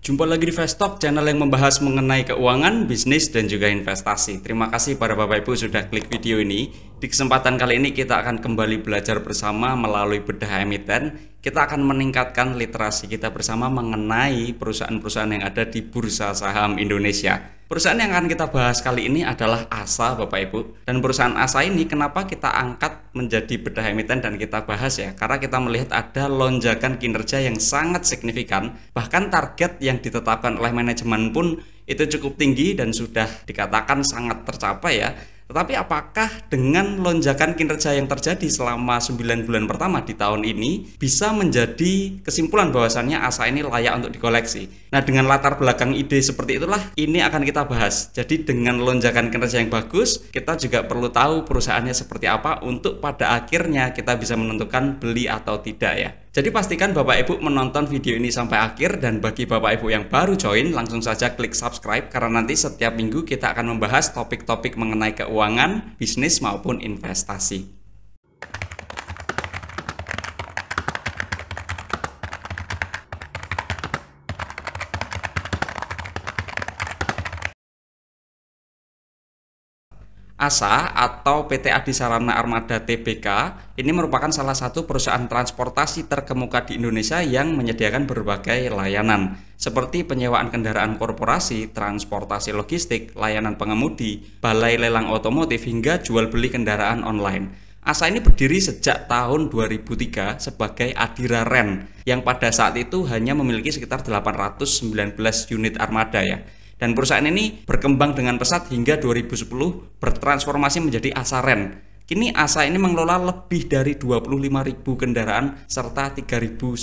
Jumpa lagi di Vestok, channel yang membahas mengenai keuangan, bisnis, dan juga investasi. Terima kasih para Bapak Ibu sudah klik video ini. Di kesempatan kali ini kita akan kembali belajar bersama melalui bedah emiten. Kita akan meningkatkan literasi kita bersama mengenai perusahaan-perusahaan yang ada di Bursa Saham Indonesia. Perusahaan yang akan kita bahas kali ini adalah ASA, Bapak Ibu. Dan perusahaan ASA ini kenapa kita angkat menjadi bedah emiten dan kita bahas ya? Karena kita melihat ada lonjakan kinerja yang sangat signifikan. Bahkan target yang ditetapkan oleh manajemen pun itu cukup tinggi dan sudah dikatakan sangat tercapai ya. Tetapi apakah dengan lonjakan kinerja yang terjadi selama 9 bulan pertama di tahun ini bisa menjadi kesimpulan bahwasannya ASA ini layak untuk dikoleksi? Nah, dengan latar belakang ide seperti itulah ini akan kita bahas. Jadi dengan lonjakan kinerja yang bagus, kita juga perlu tahu perusahaannya seperti apa untuk pada akhirnya kita bisa menentukan beli atau tidak ya. Jadi pastikan Bapak Ibu menonton video ini sampai akhir, dan bagi Bapak Ibu yang baru join langsung saja klik subscribe karena nanti setiap minggu kita akan membahas topik-topik mengenai keuangan, bisnis maupun investasi. ASA atau PT Adi Sarana Armada Tbk ini merupakan salah satu perusahaan transportasi terkemuka di Indonesia yang menyediakan berbagai layanan seperti penyewaan kendaraan korporasi, transportasi logistik, layanan pengemudi, balai lelang otomotif hingga jual beli kendaraan online. ASA ini berdiri sejak tahun 2003 sebagai Adira Ren yang pada saat itu hanya memiliki sekitar 819 unit armada ya. Dan perusahaan ini berkembang dengan pesat hingga 2010 bertransformasi menjadi ASA Ren. Kini ASA ini mengelola lebih dari 25.000 kendaraan serta 3.900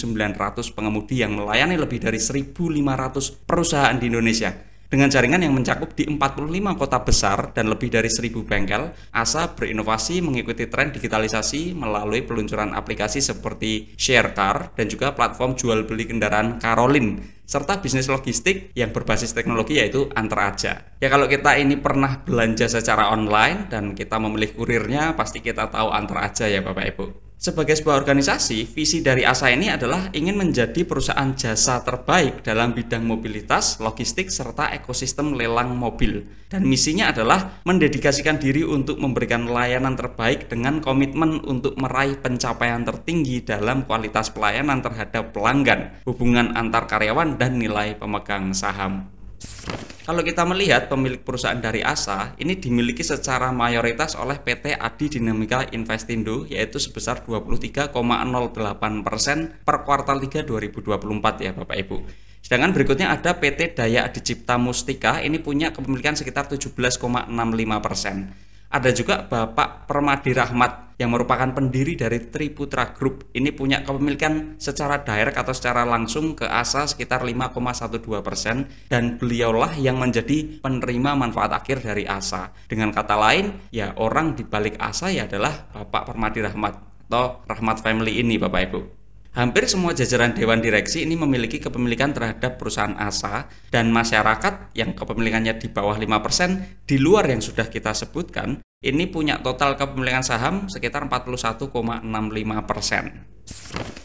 pengemudi yang melayani lebih dari 1.500 perusahaan di Indonesia. Dengan jaringan yang mencakup di 45 kota besar dan lebih dari 1.000 bengkel, ASA berinovasi mengikuti tren digitalisasi melalui peluncuran aplikasi seperti Sharecar dan juga platform jual beli kendaraan Karolin, serta bisnis logistik yang berbasis teknologi yaitu Antar Aja. Ya, kalau kita ini pernah belanja secara online dan kita memilih kurirnya, pasti kita tahu Antar Aja ya Bapak Ibu. Sebagai sebuah organisasi, visi dari ASA ini adalah ingin menjadi perusahaan jasa terbaik dalam bidang mobilitas, logistik, serta ekosistem lelang mobil. Dan misinya adalah mendedikasikan diri untuk memberikan layanan terbaik dengan komitmen untuk meraih pencapaian tertinggi dalam kualitas pelayanan terhadap pelanggan, hubungan antar karyawan, dan nilai pemegang saham. Kalau kita melihat pemilik perusahaan dari ASA ini dimiliki secara mayoritas oleh PT Adi Dinamika Investindo yaitu sebesar 23,08% per kuartal 3 2024 ya Bapak Ibu. Sedangkan berikutnya ada PT Daya Adicipta Mustika ini punya kepemilikan sekitar 17,65%. Ada juga Bapak Permadi Rahmat yang merupakan pendiri dari Triputra Group. Ini punya kepemilikan secara direct atau secara langsung ke ASA sekitar 5,12%, dan beliaulah yang menjadi penerima manfaat akhir dari ASA. Dengan kata lain, ya orang di balik ASA ya adalah Bapak Permadi Rahmat atau Rahmat Family ini Bapak Ibu. Hampir semua jajaran Dewan Direksi ini memiliki kepemilikan terhadap perusahaan ASA, dan masyarakat yang kepemilikannya di bawah 5% di luar yang sudah kita sebutkan ini punya total kepemilikan saham sekitar 41,65%.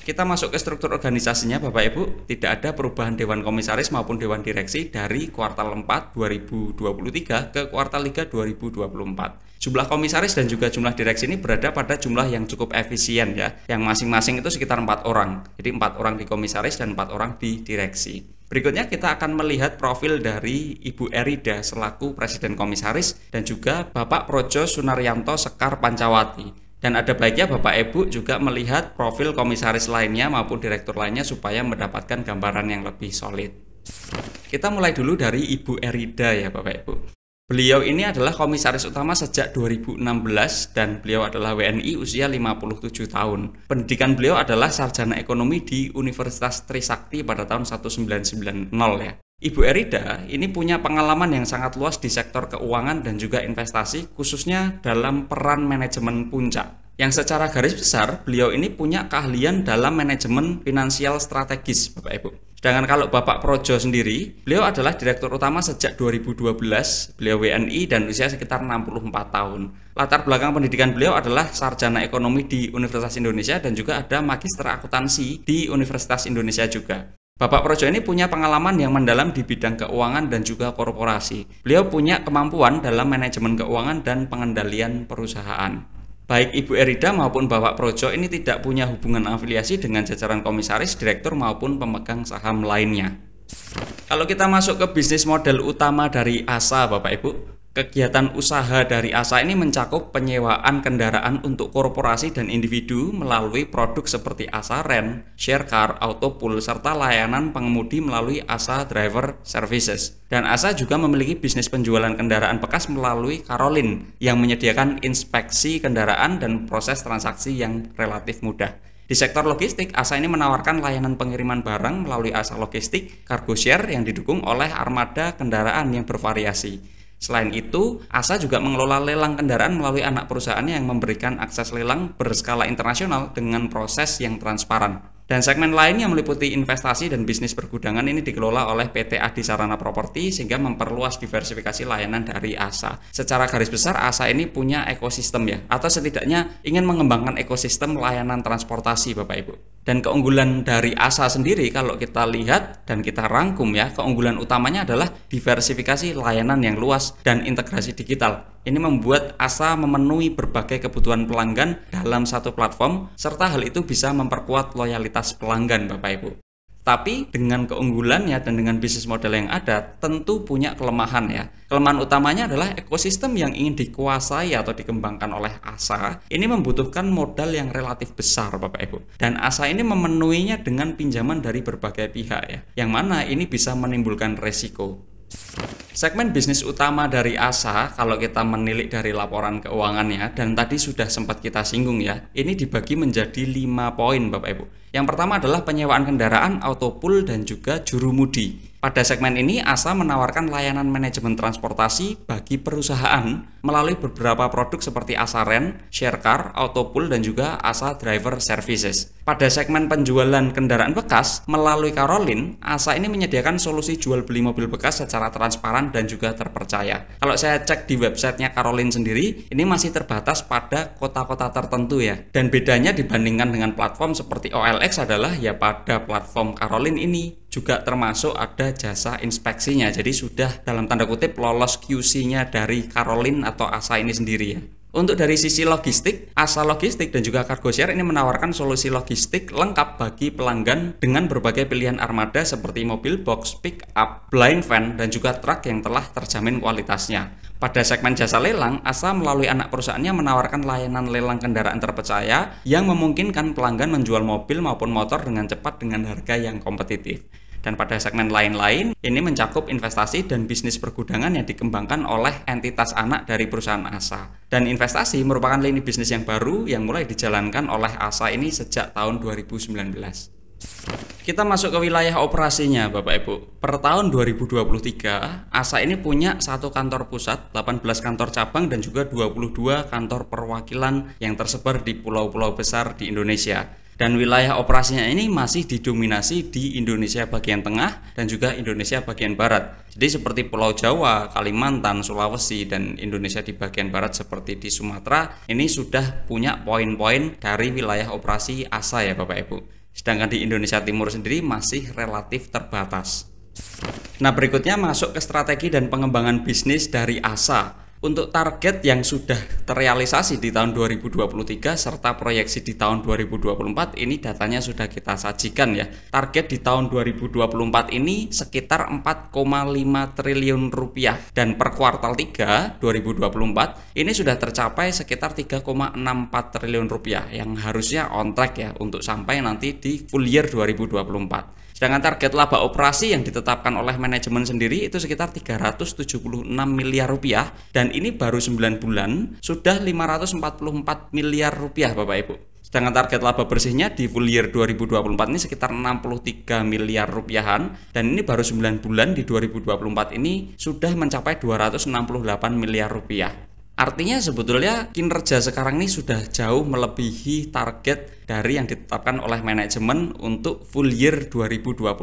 Kita masuk ke struktur organisasinya Bapak Ibu, tidak ada perubahan Dewan Komisaris maupun Dewan Direksi dari kuartal 4 2023 ke kuartal 3 2024. Jumlah komisaris dan juga jumlah direksi ini berada pada jumlah yang cukup efisien ya, yang masing-masing itu sekitar 4 orang. Jadi 4 orang di komisaris dan 4 orang di direksi. Berikutnya kita akan melihat profil dari Ibu Erida selaku Presiden Komisaris dan juga Bapak Projo Sunaryanto Sekar Pancawati. Dan ada baiknya Bapak Ibu juga melihat profil komisaris lainnya maupun direktur lainnya supaya mendapatkan gambaran yang lebih solid. Kita mulai dulu dari Ibu Erida ya Bapak Ibu. Beliau ini adalah komisaris utama sejak 2016 dan beliau adalah WNI usia 57 tahun. Pendidikan beliau adalah sarjana ekonomi di Universitas Trisakti pada tahun 1990 ya. Ibu Erida ini punya pengalaman yang sangat luas di sektor keuangan dan juga investasi, khususnya dalam peran manajemen puncak. Yang secara garis besar, beliau ini punya keahlian dalam manajemen finansial strategis, Bapak Ibu. Sedangkan kalau Bapak Projo sendiri, beliau adalah direktur utama sejak 2012, beliau WNI dan usia sekitar 64 tahun. Latar belakang pendidikan beliau adalah sarjana ekonomi di Universitas Indonesia dan juga ada magister akuntansi di Universitas Indonesia juga. Bapak Projo ini punya pengalaman yang mendalam di bidang keuangan dan juga korporasi. Beliau punya kemampuan dalam manajemen keuangan dan pengendalian perusahaan. Baik Ibu Erida maupun Bapak Projo ini tidak punya hubungan afiliasi dengan jajaran komisaris, direktur maupun pemegang saham lainnya. Kalau kita masuk ke bisnis model utama dari ASA Bapak Ibu, kegiatan usaha dari ASA ini mencakup penyewaan kendaraan untuk korporasi dan individu melalui produk seperti ASA Rent, Share Car, Auto Pool, serta layanan pengemudi melalui ASA Driver Services. Dan ASA juga memiliki bisnis penjualan kendaraan bekas melalui Karolin yang menyediakan inspeksi kendaraan dan proses transaksi yang relatif mudah. Di sektor logistik, ASA ini menawarkan layanan pengiriman barang melalui ASA Logistik, Cargo Share yang didukung oleh armada kendaraan yang bervariasi. Selain itu, ASA juga mengelola lelang kendaraan melalui anak perusahaannya yang memberikan akses lelang berskala internasional dengan proses yang transparan. Dan segmen lain yang meliputi investasi dan bisnis pergudangan ini dikelola oleh PT Adi Sarana Properti sehingga memperluas diversifikasi layanan dari ASA. Secara garis besar ASA ini punya ekosistem ya, atau setidaknya ingin mengembangkan ekosistem layanan transportasi Bapak Ibu. Dan keunggulan dari ASA sendiri kalau kita lihat dan kita rangkum ya, keunggulan utamanya adalah diversifikasi layanan yang luas dan integrasi digital. Ini membuat ASA memenuhi berbagai kebutuhan pelanggan dalam satu platform, serta hal itu bisa memperkuat loyalitas pelanggan Bapak Ibu. Tapi dengan keunggulannya dan dengan bisnis model yang ada, tentu punya kelemahan ya. Kelemahan utamanya adalah ekosistem yang ingin dikuasai atau dikembangkan oleh ASA. Ini membutuhkan modal yang relatif besar Bapak Ibu. Dan ASA ini memenuhinya dengan pinjaman dari berbagai pihak ya. Yang mana ini bisa menimbulkan resiko. Segmen bisnis utama dari ASA, kalau kita menilik dari laporan keuangannya, dan tadi sudah sempat kita singgung ya, ini dibagi menjadi 5 poin Bapak Ibu. Yang pertama adalah penyewaan kendaraan, auto pool, dan juga jurumudi. Pada segmen ini, ASA menawarkan layanan manajemen transportasi bagi perusahaan melalui beberapa produk seperti ASA Rent, Share Car, Auto Pool, dan juga ASA Driver Services. Pada segmen penjualan kendaraan bekas melalui Karolin, ASA ini menyediakan solusi jual beli mobil bekas secara transparan dan juga terpercaya. Kalau saya cek di websitenya Karolin sendiri, ini masih terbatas pada kota-kota tertentu ya. Dan bedanya dibandingkan dengan platform seperti OLX adalah ya pada platform Karolin ini juga termasuk ada jasa inspeksinya. Jadi sudah dalam tanda kutip lolos QC-nya dari Karolin atau ASA ini sendiri ya. Untuk dari sisi logistik, ASA Logistik dan juga Cargo Share ini menawarkan solusi logistik lengkap bagi pelanggan dengan berbagai pilihan armada seperti mobil box, pick up, blind van, dan juga truk yang telah terjamin kualitasnya. Pada segmen jasa lelang, ASA melalui anak perusahaannya menawarkan layanan lelang kendaraan terpercaya yang memungkinkan pelanggan menjual mobil maupun motor dengan cepat dengan harga yang kompetitif. Dan pada segmen lain-lain, ini mencakup investasi dan bisnis pergudangan yang dikembangkan oleh entitas anak dari perusahaan ASA. Dan investasi merupakan lini bisnis yang baru yang mulai dijalankan oleh ASA ini sejak tahun 2019. Kita masuk ke wilayah operasinya Bapak Ibu. Per tahun 2023, ASA ini punya 1 kantor pusat, 18 kantor cabang, dan juga 22 kantor perwakilan yang tersebar di pulau-pulau besar di Indonesia. Dan wilayah operasinya ini masih didominasi di Indonesia bagian tengah dan juga Indonesia bagian barat. Jadi seperti Pulau Jawa, Kalimantan, Sulawesi, dan Indonesia di bagian barat seperti di Sumatera, ini sudah punya poin-poin dari wilayah operasi ASA ya Bapak Ibu. Sedangkan di Indonesia Timur sendiri masih relatif terbatas. Nah, berikutnya masuk ke strategi dan pengembangan bisnis dari ASA. Untuk target yang sudah terrealisasi di tahun 2023 serta proyeksi di tahun 2024 ini datanya sudah kita sajikan ya. Target di tahun 2024 ini sekitar 4,5 triliun rupiah dan per kuartal 3 2024 ini sudah tercapai sekitar 3,64 triliun rupiah yang harusnya on track ya untuk sampai nanti di full year 2024. Sedangkan target laba operasi yang ditetapkan oleh manajemen sendiri itu sekitar 376 miliar rupiah dan ini baru 9 bulan sudah 544 miliar rupiah Bapak Ibu. Sedangkan target laba bersihnya di full year 2024 ini sekitar 63 miliar rupiahan dan ini baru 9 bulan di 2024 ini sudah mencapai 268 miliar rupiah. Artinya sebetulnya kinerja sekarang ini sudah jauh melebihi target dari yang ditetapkan oleh manajemen untuk full year 2024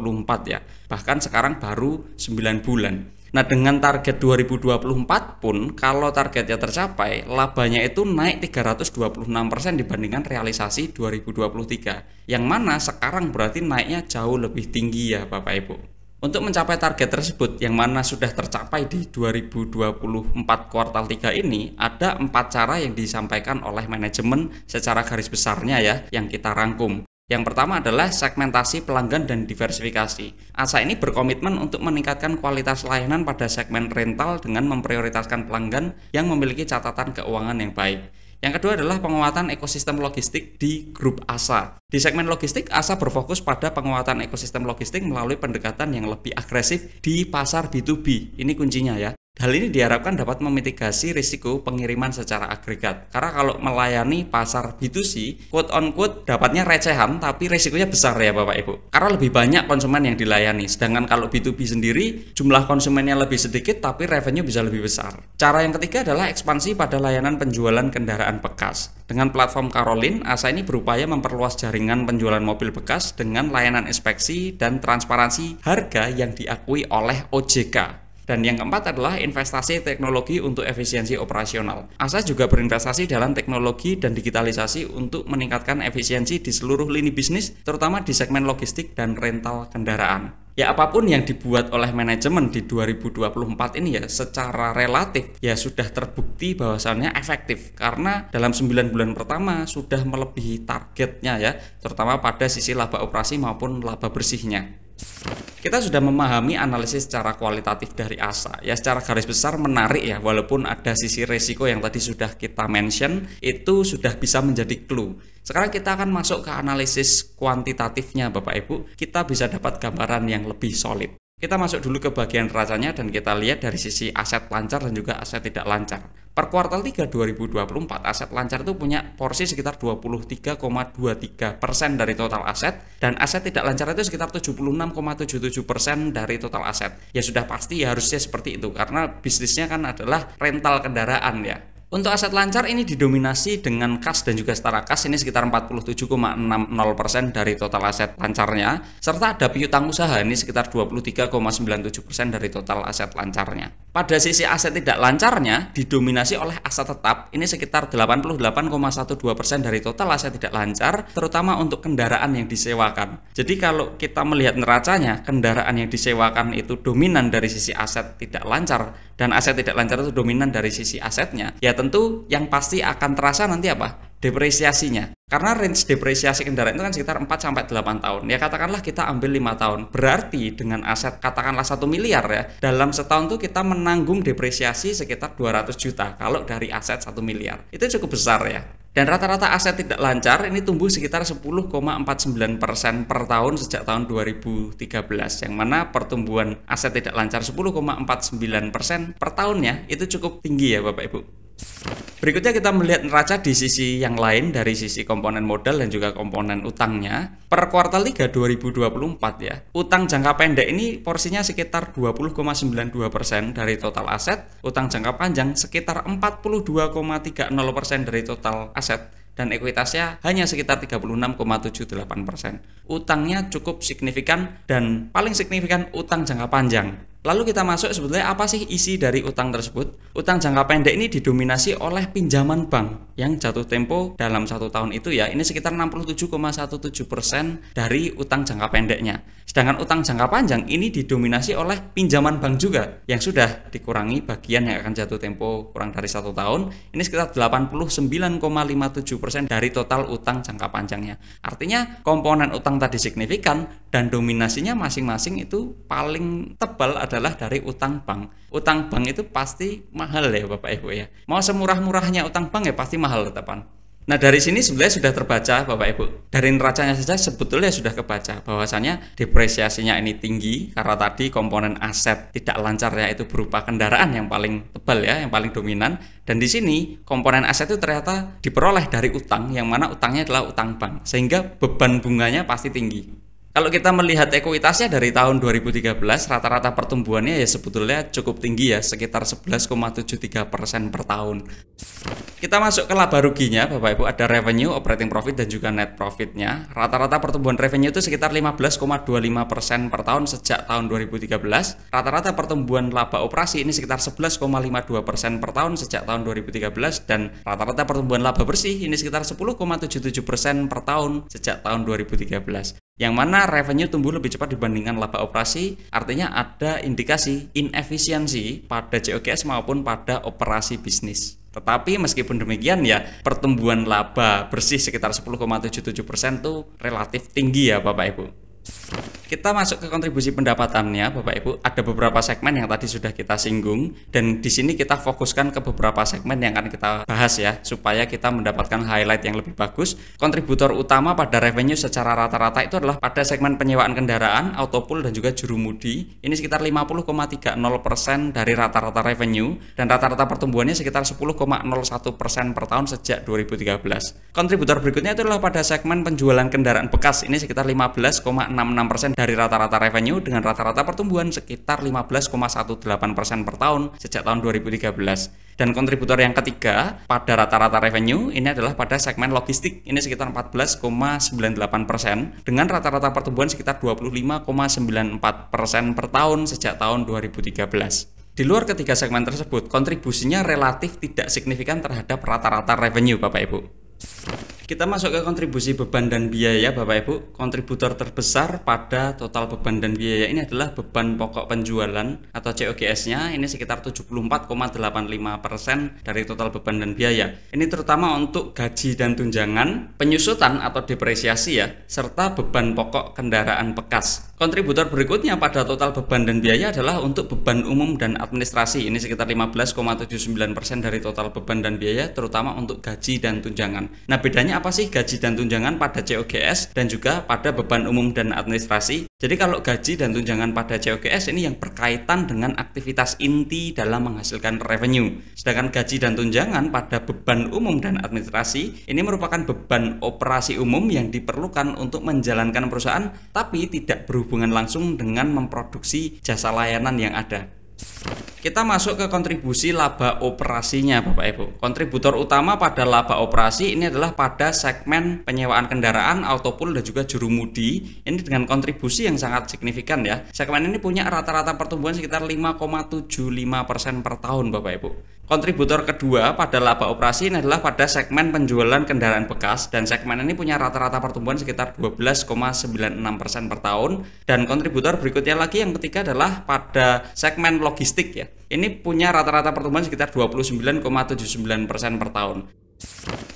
ya. Bahkan sekarang baru 9 bulan. Nah, dengan target 2024 pun kalau targetnya tercapai, labanya itu naik 326% dibandingkan realisasi 2023. Yang mana sekarang berarti naiknya jauh lebih tinggi ya Bapak Ibu. Untuk mencapai target tersebut yang mana sudah tercapai di 2024 kuartal 3 ini, ada 4 cara yang disampaikan oleh manajemen secara garis besarnya ya yang kita rangkum. Yang pertama adalah segmentasi pelanggan dan diversifikasi. ASA ini berkomitmen untuk meningkatkan kualitas layanan pada segmen rental dengan memprioritaskan pelanggan yang memiliki catatan keuangan yang baik. Yang kedua adalah penguatan ekosistem logistik di grup ASA. Di segmen logistik, ASA berfokus pada penguatan ekosistem logistik melalui pendekatan yang lebih agresif di pasar B2B. Ini kuncinya ya. Hal ini diharapkan dapat memitigasi risiko pengiriman secara agregat. Karena kalau melayani pasar B2C, quote on quote dapatnya recehan tapi risikonya besar ya Bapak Ibu. Karena lebih banyak konsumen yang dilayani. Sedangkan kalau B2B sendiri, jumlah konsumennya lebih sedikit tapi revenue bisa lebih besar. Cara yang ketiga adalah ekspansi pada layanan penjualan kendaraan bekas. Dengan platform Karolin, ASA ini berupaya memperluas jaringan penjualan mobil bekas dengan layanan inspeksi dan transparansi harga yang diakui oleh OJK. Dan yang keempat adalah investasi teknologi untuk efisiensi operasional. ASA juga berinvestasi dalam teknologi dan digitalisasi untuk meningkatkan efisiensi di seluruh lini bisnis, terutama di segmen logistik dan rental kendaraan. Ya apapun yang dibuat oleh manajemen di 2024 ini ya secara relatif ya sudah terbukti bahwasannya efektif. Karena dalam 9 bulan pertama sudah melebihi targetnya ya, terutama pada sisi laba operasi maupun laba bersihnya. Kita sudah memahami analisis secara kualitatif dari ASA. Ya secara garis besar menarik ya, walaupun ada sisi resiko yang tadi sudah kita mention, itu sudah bisa menjadi clue. Sekarang kita akan masuk ke analisis kuantitatifnya Bapak Ibu. Kita bisa dapat gambaran yang lebih solid. Kita masuk dulu ke bagian neracanya dan kita lihat dari sisi aset lancar dan juga aset tidak lancar. Per kuartal 3 2024, aset lancar itu punya porsi sekitar 23,23% dari total aset, dan aset tidak lancar itu sekitar 76,77% dari total aset. Ya sudah pasti ya harusnya seperti itu, karena bisnisnya kan adalah rental kendaraan ya. Untuk aset lancar ini didominasi dengan kas dan juga setara kas, ini sekitar 47,60% dari total aset lancarnya, serta ada piutang usaha ini sekitar 23,97% dari total aset lancarnya. Pada sisi aset tidak lancarnya didominasi oleh aset tetap, ini sekitar 88,12% dari total aset tidak lancar, terutama untuk kendaraan yang disewakan. Jadi kalau kita melihat neracanya, kendaraan yang disewakan itu dominan dari sisi aset tidak lancar, dan aset tidak lancar itu dominan dari sisi asetnya, ya tentu yang pasti akan terasa nanti apa? Depresiasinya. Karena range depresiasi kendaraan itu kan sekitar 4-8 tahun. Ya katakanlah kita ambil 5 tahun. Berarti dengan aset katakanlah 1 miliar ya, dalam setahun tuh kita menanggung depresiasi sekitar 200 juta kalau dari aset 1 miliar. Itu cukup besar ya. Dan rata-rata aset tidak lancar ini tumbuh sekitar 10,49% per tahun sejak tahun 2013. Yang mana pertumbuhan aset tidak lancar 10,49% per tahunnya itu cukup tinggi ya Bapak Ibu. Berikutnya kita melihat neraca di sisi yang lain dari sisi komponen modal dan juga komponen utangnya. Per kuartal 3 2024 ya, utang jangka pendek ini porsinya sekitar 20,92% dari total aset, utang jangka panjang sekitar 42,30% dari total aset, dan ekuitasnya hanya sekitar 36,78%. Utangnya cukup signifikan dan paling signifikan utang jangka panjang. Lalu kita masuk sebetulnya apa sih isi dari utang tersebut? Utang jangka pendek ini didominasi oleh pinjaman bank yang jatuh tempo dalam 1 tahun itu ya, ini sekitar 67,17% dari utang jangka pendeknya. Sedangkan utang jangka panjang ini didominasi oleh pinjaman bank juga yang sudah dikurangi bagian yang akan jatuh tempo kurang dari 1 tahun, ini sekitar 89,57% dari total utang jangka panjangnya. Artinya komponen utang tadi signifikan dan dominasinya masing-masing itu paling tebal adalah dari utang bank. Utang bank itu pasti mahal ya Bapak Ibu ya. Mau semurah-murahnya utang bank ya pasti mahal tetepan. Nah dari sini sebenarnya sudah terbaca Bapak Ibu. Dari neracanya saja sebetulnya sudah kebaca bahwasannya depresiasinya ini tinggi karena tadi komponen aset tidak lancarnya itu berupa kendaraan yang paling tebal ya, yang paling dominan. Dan di sini komponen aset itu ternyata diperoleh dari utang, yang mana utangnya adalah utang bank, sehingga beban bunganya pasti tinggi. Kalau kita melihat ekuitasnya dari tahun 2013, rata-rata pertumbuhannya ya sebetulnya cukup tinggi ya, sekitar 11,73% per tahun. Kita masuk ke laba ruginya, Bapak Ibu, ada revenue, operating profit, dan juga net profitnya. Rata-rata pertumbuhan revenue itu sekitar 15,25% per tahun sejak tahun 2013. Rata-rata pertumbuhan laba operasi ini sekitar 11,52% per tahun sejak tahun 2013, dan rata-rata pertumbuhan laba bersih ini sekitar 10,77% per tahun sejak tahun 2013. Yang mana revenue tumbuh lebih cepat dibandingkan laba operasi, artinya ada indikasi inefisiensi pada COGS maupun pada operasi bisnis. Tetapi meskipun demikian ya, pertumbuhan laba bersih sekitar 10,77% itu relatif tinggi ya Bapak Ibu. Kita masuk ke kontribusi pendapatannya, Bapak Ibu. Ada beberapa segmen yang tadi sudah kita singgung, dan di sini kita fokuskan ke beberapa segmen yang akan kita bahas ya, supaya kita mendapatkan highlight yang lebih bagus. Kontributor utama pada revenue secara rata-rata itu adalah pada segmen penyewaan kendaraan, autopool, dan juga jurumudi. Ini sekitar 50,30% dari rata-rata revenue, dan rata-rata pertumbuhannya sekitar 10,01% per tahun sejak 2013. Kontributor berikutnya itu adalah pada segmen penjualan kendaraan bekas. Ini sekitar 15,66% dari rata-rata revenue, dengan rata-rata pertumbuhan sekitar 15,18% per tahun sejak tahun 2013. Dan kontributor yang ketiga pada rata-rata revenue ini adalah pada segmen logistik, ini sekitar 14,98% dengan rata-rata pertumbuhan sekitar 25,94% per tahun sejak tahun 2013. Di luar ketiga segmen tersebut, kontribusinya relatif tidak signifikan terhadap rata-rata revenue, Bapak Ibu. Kita masuk ke kontribusi beban dan biaya, Bapak Ibu. Kontributor terbesar pada total beban dan biaya ini adalah beban pokok penjualan atau COGS-nya, ini sekitar 74,85% dari total beban dan biaya. Ini terutama untuk gaji dan tunjangan, penyusutan atau depresiasi ya, serta beban pokok kendaraan bekas. Kontributor berikutnya pada total beban dan biaya adalah untuk beban umum dan administrasi, ini sekitar 15,79% dari total beban dan biaya, terutama untuk gaji dan tunjangan. Nah, bedanya apa sih gaji dan tunjangan pada COGS dan juga pada beban umum dan administrasi? Jadi kalau gaji dan tunjangan pada COGS ini yang berkaitan dengan aktivitas inti dalam menghasilkan revenue. Sedangkan gaji dan tunjangan pada beban umum dan administrasi ini merupakan beban operasi umum yang diperlukan untuk menjalankan perusahaan tapi tidak berhubungan langsung dengan memproduksi jasa layanan yang ada. Kita masuk ke kontribusi laba operasinya, Bapak Ibu. Kontributor utama pada laba operasi ini adalah pada segmen penyewaan kendaraan, autopool, dan juga jurumudi. Ini dengan kontribusi yang sangat signifikan ya. Segmen ini punya rata-rata pertumbuhan sekitar 5,75% per tahun, Bapak Ibu. Kontributor kedua pada laba operasi ini adalah pada segmen penjualan kendaraan bekas, dan segmen ini punya rata-rata pertumbuhan sekitar 12,96% per tahun. Dan kontributor berikutnya lagi yang ketiga adalah pada segmen logistik ya. Ini punya rata-rata pertumbuhan sekitar 29,79% per tahun.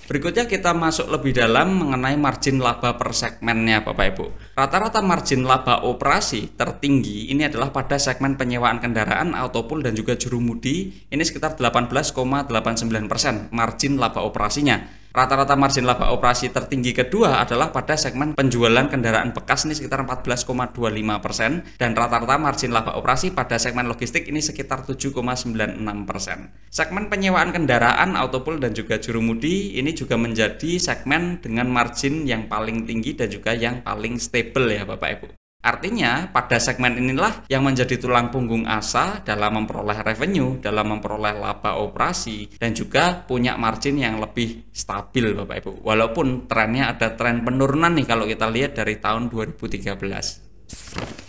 Berikutnya kita masuk lebih dalam mengenai margin laba per segmennya, Bapak Ibu. Rata-rata margin laba operasi tertinggi ini adalah pada segmen penyewaan kendaraan, autopool, dan juga jurumudi. Ini sekitar 18,89% margin laba operasinya. Rata-rata margin laba operasi tertinggi kedua adalah pada segmen penjualan kendaraan bekas, ini sekitar 14,25%, dan rata-rata margin laba operasi pada segmen logistik ini sekitar 7,96%. Segmen penyewaan kendaraan, autopool, dan juga jurumudi ini juga menjadi segmen dengan margin yang paling tinggi dan juga yang paling stable ya Bapak Ibu. Artinya pada segmen inilah yang menjadi tulang punggung ASA dalam memperoleh revenue, dalam memperoleh laba operasi, dan juga punya margin yang lebih stabil Bapak Ibu. Walaupun trennya ada tren penurunan nih kalau kita lihat dari tahun 2013.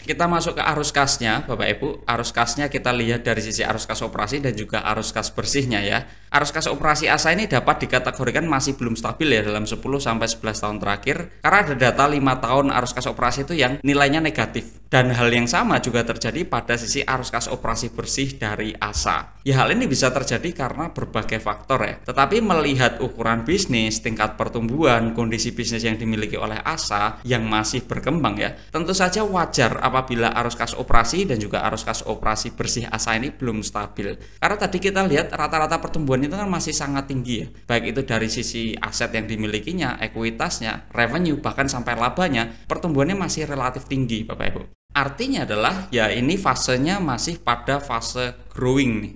Kita masuk ke arus kasnya Bapak Ibu. Arus kasnya kita lihat dari sisi arus kas operasi dan juga arus kas bersihnya ya. Arus kas operasi ASA ini dapat dikategorikan masih belum stabil ya dalam 10-11 tahun terakhir, karena ada data 5 tahun arus kas operasi itu yang nilainya negatif. Dan hal yang sama juga terjadi pada sisi arus kas operasi bersih dari ASA. Ya, hal ini bisa terjadi karena berbagai faktor ya. Tetapi melihat ukuran bisnis, tingkat pertumbuhan, kondisi bisnis yang dimiliki oleh ASA yang masih berkembang ya, tentu saja wajar apabila arus kas operasi dan juga arus kas operasi bersih ASA ini belum stabil. Karena tadi kita lihat rata-rata pertumbuhan itu kan masih sangat tinggi ya. Baik itu dari sisi aset yang dimilikinya, ekuitasnya, revenue, bahkan sampai labanya, pertumbuhannya masih relatif tinggi Bapak Ibu. Artinya adalah ya ini fasenya masih pada fase growing nih.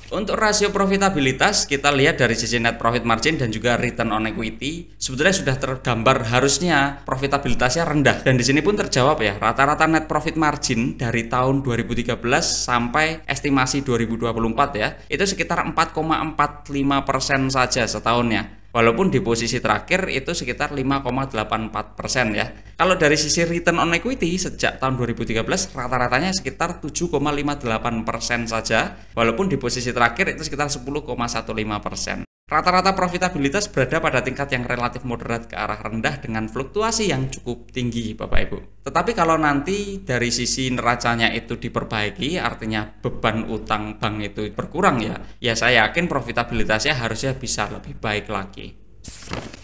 Untuk rasio profitabilitas, kita lihat dari sisi net profit margin dan juga return on equity, sebetulnya sudah tergambar harusnya profitabilitasnya rendah. Dan di sini pun terjawab ya, rata-rata net profit margin dari tahun 2013 sampai estimasi 2024 ya, itu sekitar 4,45% saja setahunnya. Walaupun di posisi terakhir itu sekitar 5,84% ya. Kalau dari sisi return on equity sejak tahun 2013 rata-ratanya sekitar 7,58% saja. Walaupun di posisi terakhir itu sekitar 10,15%. Rata-rata profitabilitas berada pada tingkat yang relatif moderat ke arah rendah dengan fluktuasi yang cukup tinggi Bapak Ibu. Tetapi kalau nanti dari sisi neracanya itu diperbaiki, artinya beban utang bank itu berkurang ya saya yakin profitabilitasnya harusnya bisa lebih baik lagi.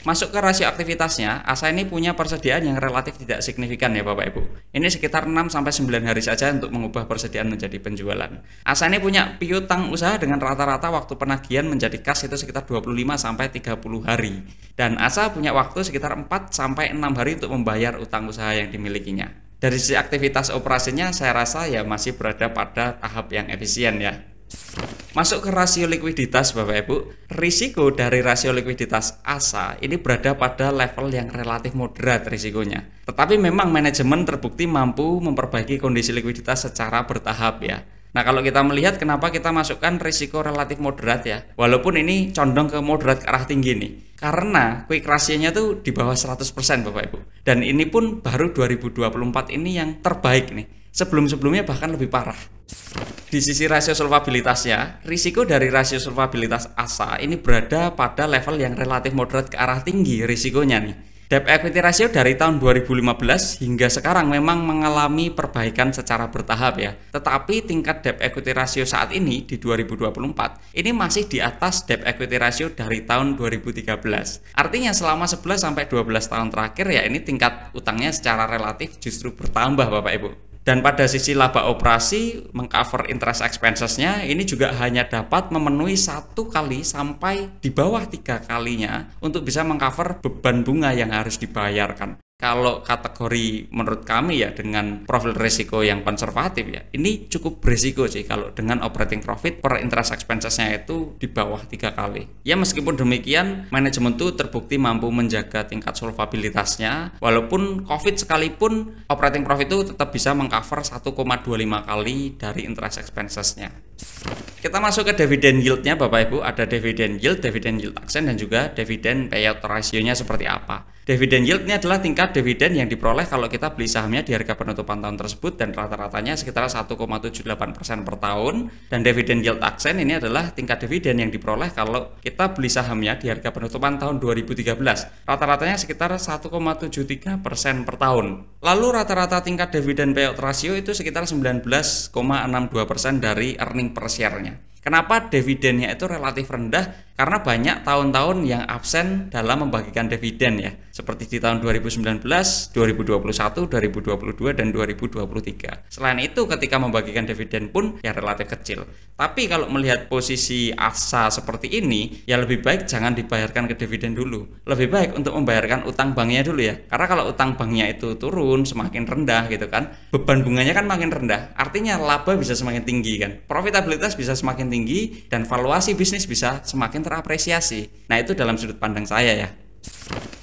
Masuk ke rasio aktivitasnya, ASA ini punya persediaan yang relatif tidak signifikan ya Bapak Ibu. Ini sekitar 6-9 hari saja untuk mengubah persediaan menjadi penjualan. ASA ini punya piutang usaha dengan rata-rata waktu penagihan menjadi kas itu sekitar 25-30 hari. Dan ASA punya waktu sekitar 4-6 hari untuk membayar utang usaha yang dimilikinya. Dari sisi aktivitas operasinya saya rasa ya masih berada pada tahap yang efisien ya. Masuk ke rasio likuiditas Bapak Ibu, risiko dari rasio likuiditas ASA ini berada pada level yang relatif moderat risikonya. Tetapi memang manajemen terbukti mampu memperbaiki kondisi likuiditas secara bertahap ya. Nah kalau kita melihat kenapa kita masukkan risiko relatif moderat ya, walaupun ini condong ke moderat ke arah tinggi nih. Karena quick ratio-nya tuh di bawah 100% Bapak Ibu. Dan ini pun baru 2024 ini yang terbaik nih. Sebelum-sebelumnya bahkan lebih parah. Di sisi rasio solvabilitasnya, risiko dari rasio solvabilitas ASA ini berada pada level yang relatif moderat ke arah tinggi risikonya nih. Debt equity ratio dari tahun 2015 hingga sekarang memang mengalami perbaikan secara bertahap ya. Tetapi tingkat debt equity ratio saat ini di 2024 ini masih di atas debt equity ratio dari tahun 2013. Artinya selama 11-12 tahun terakhir ya ini tingkat utangnya secara relatif justru bertambah Bapak Ibu. Dan pada sisi laba operasi mengcover interest expenses-nya ini juga hanya dapat memenuhi 1 kali sampai di bawah 3 kalinya untuk bisa mengcover beban bunga yang harus dibayarkan. Kalau kategori menurut kami ya dengan profil risiko yang konservatif ya ini cukup berisiko sih kalau dengan operating profit per interest expenses-nya itu di bawah 3 kali. Ya meskipun demikian manajemen itu terbukti mampu menjaga tingkat solvabilitasnya walaupun COVID sekalipun operating profit itu tetap bisa mengcover 1,25 kali dari interest expenses-nya. Kita masuk ke dividen yield-nya Bapak Ibu, ada dividen yield aksen dan juga dividen payout ratio-nya seperti apa. Dividen yield ini adalah tingkat dividen yang diperoleh kalau kita beli sahamnya di harga penutupan tahun tersebut dan rata-ratanya sekitar 1,78% per tahun. Dan dividen yield aksen ini adalah tingkat dividen yang diperoleh kalau kita beli sahamnya di harga penutupan tahun 2013. Rata-ratanya sekitar 1,73% per tahun. Lalu rata-rata tingkat dividen payout ratio itu sekitar 19,62% dari earning per share-nya. Kenapa dividennya itu relatif rendah? Karena banyak tahun-tahun yang absen dalam membagikan dividen ya. Seperti di tahun 2019, 2021, 2022, dan 2023. Selain itu ketika membagikan dividen pun ya relatif kecil. Tapi kalau melihat posisi ASA seperti ini, ya lebih baik jangan dibayarkan ke dividen dulu. Lebih baik untuk membayarkan utang banknya dulu ya. Karena kalau utang banknya itu turun semakin rendah gitu kan, beban bunganya kan makin rendah. Artinya laba bisa semakin tinggi kan. Profitabilitas bisa semakin tinggi dan valuasi bisnis bisa semakin terapresiasi. Nah itu dalam sudut pandang saya ya.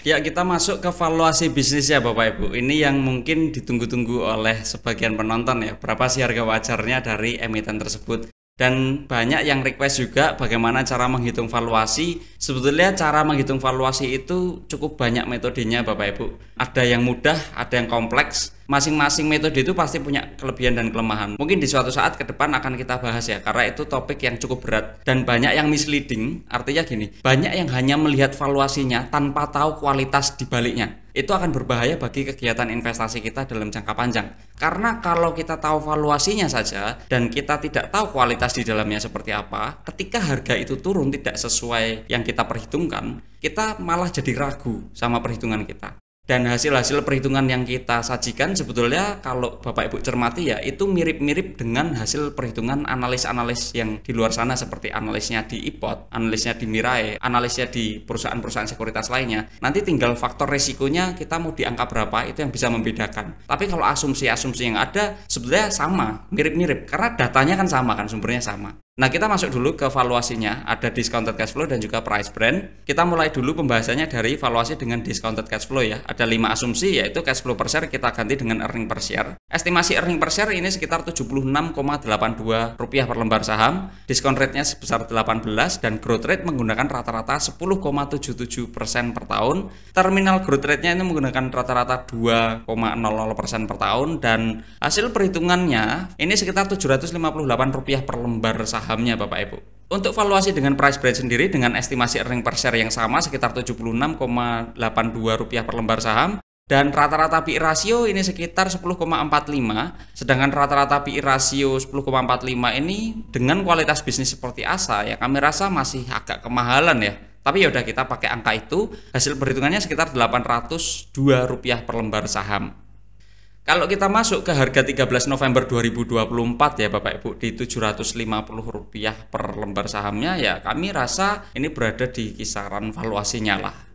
Ya kita masuk ke valuasi bisnis ya Bapak Ibu. Ini yang mungkin ditunggu-tunggu oleh sebagian penonton ya. Berapa sih harga wajarnya dari emiten tersebut? Dan banyak yang request juga bagaimana cara menghitung valuasi. Sebetulnya cara menghitung valuasi itu cukup banyak metodenya Bapak Ibu. Ada yang mudah, ada yang kompleks. Masing-masing metode itu pasti punya kelebihan dan kelemahan. Mungkin di suatu saat ke depan akan kita bahas ya, karena itu topik yang cukup berat dan banyak yang misleading. Artinya gini, banyak yang hanya melihat valuasinya tanpa tahu kualitas di baliknya. Itu akan berbahaya bagi kegiatan investasi kita dalam jangka panjang. Karena kalau kita tahu valuasinya saja dan kita tidak tahu kualitas di dalamnya seperti apa, ketika harga itu turun tidak sesuai yang kita perhitungkan, kita malah jadi ragu sama perhitungan kita. Dan hasil-hasil perhitungan yang kita sajikan sebetulnya kalau Bapak Ibu cermati ya itu mirip-mirip dengan hasil perhitungan analis-analis yang di luar sana seperti analisnya di IPOT, analisnya di Mirai, analisnya di perusahaan-perusahaan sekuritas lainnya. Nanti tinggal faktor resikonya kita mau di angka berapa itu yang bisa membedakan. Tapi kalau asumsi-asumsi yang ada sebetulnya sama, mirip-mirip karena datanya kan sama kan, sumbernya sama. Nah, kita masuk dulu ke valuasinya. Ada discounted cash flow dan juga price brand. Kita mulai dulu pembahasannya dari valuasi dengan discounted cash flow ya. Ada 5 asumsi, yaitu cash flow per share kita ganti dengan earning per share. Estimasi earning per share ini sekitar Rp76,82 per lembar saham. Discount rate-nya sebesar 18 dan growth rate menggunakan rata-rata 10,77% per tahun. Terminal growth rate-nya ini menggunakan rata-rata 2,00% per tahun dan hasil perhitungannya ini sekitar Rp758 per lembar sahamnya Bapak Ibu. Untuk valuasi dengan price brand sendiri dengan estimasi earning per share yang sama sekitar Rp76,82 per lembar saham dan rata-rata PE rasio ini sekitar 10,45, sedangkan rata-rata PE rasio 10,45 ini dengan kualitas bisnis seperti ASA ya kami rasa masih agak kemahalan ya. Tapi yaudah kita pakai angka itu, hasil perhitungannya sekitar Rp802 per lembar saham. Kalau kita masuk ke harga 13 November 2024 ya Bapak Ibu di Rp750 per lembar sahamnya ya kami rasa ini berada di kisaran valuasinya lah.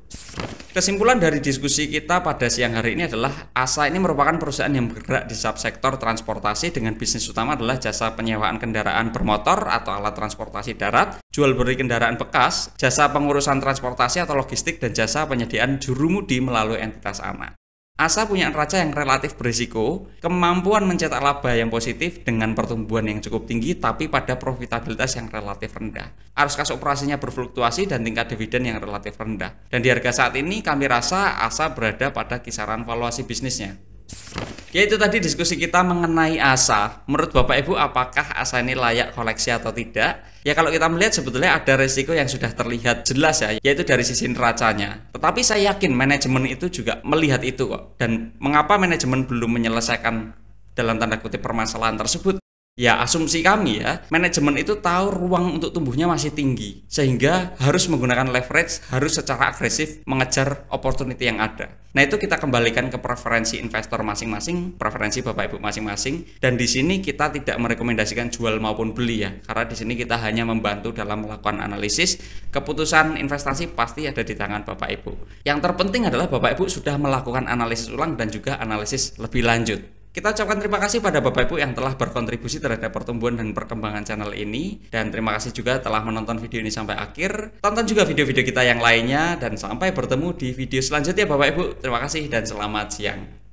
Kesimpulan dari diskusi kita pada siang hari ini adalah ASA ini merupakan perusahaan yang bergerak di subsektor transportasi dengan bisnis utama adalah jasa penyewaan kendaraan bermotor atau alat transportasi darat, jual beli kendaraan bekas, jasa pengurusan transportasi atau logistik, dan jasa penyediaan jurumudi melalui entitas anak. ASA punya neraca yang relatif berisiko, kemampuan mencetak laba yang positif dengan pertumbuhan yang cukup tinggi tapi pada profitabilitas yang relatif rendah. Arus kas operasinya berfluktuasi dan tingkat dividen yang relatif rendah. Dan di harga saat ini kami rasa ASA berada pada kisaran valuasi bisnisnya. Ya itu tadi diskusi kita mengenai ASA. Menurut Bapak Ibu apakah ASA ini layak koleksi atau tidak? Ya kalau kita melihat sebetulnya ada resiko yang sudah terlihat jelas ya, yaitu dari sisi neracanya. Tetapi saya yakin manajemen itu juga melihat itu kok. Dan mengapa manajemen belum menyelesaikan dalam tanda kutip permasalahan tersebut? Ya asumsi kami ya, manajemen itu tahu ruang untuk tumbuhnya masih tinggi sehingga harus menggunakan leverage, harus secara agresif mengejar opportunity yang ada. Nah itu kita kembalikan ke preferensi investor masing-masing, preferensi Bapak Ibu masing-masing, dan di sini kita tidak merekomendasikan jual maupun beli ya, karena di sini kita hanya membantu dalam melakukan analisis. Keputusan investasi pasti ada di tangan Bapak Ibu. Yang terpenting adalah Bapak Ibu sudah melakukan analisis ulang dan juga analisis lebih lanjut. Kita ucapkan terima kasih pada Bapak Ibu yang telah berkontribusi terhadap pertumbuhan dan perkembangan channel ini. Dan terima kasih juga telah menonton video ini sampai akhir. Tonton juga video-video kita yang lainnya. Dan sampai bertemu di video selanjutnya Bapak Ibu. Terima kasih dan selamat siang.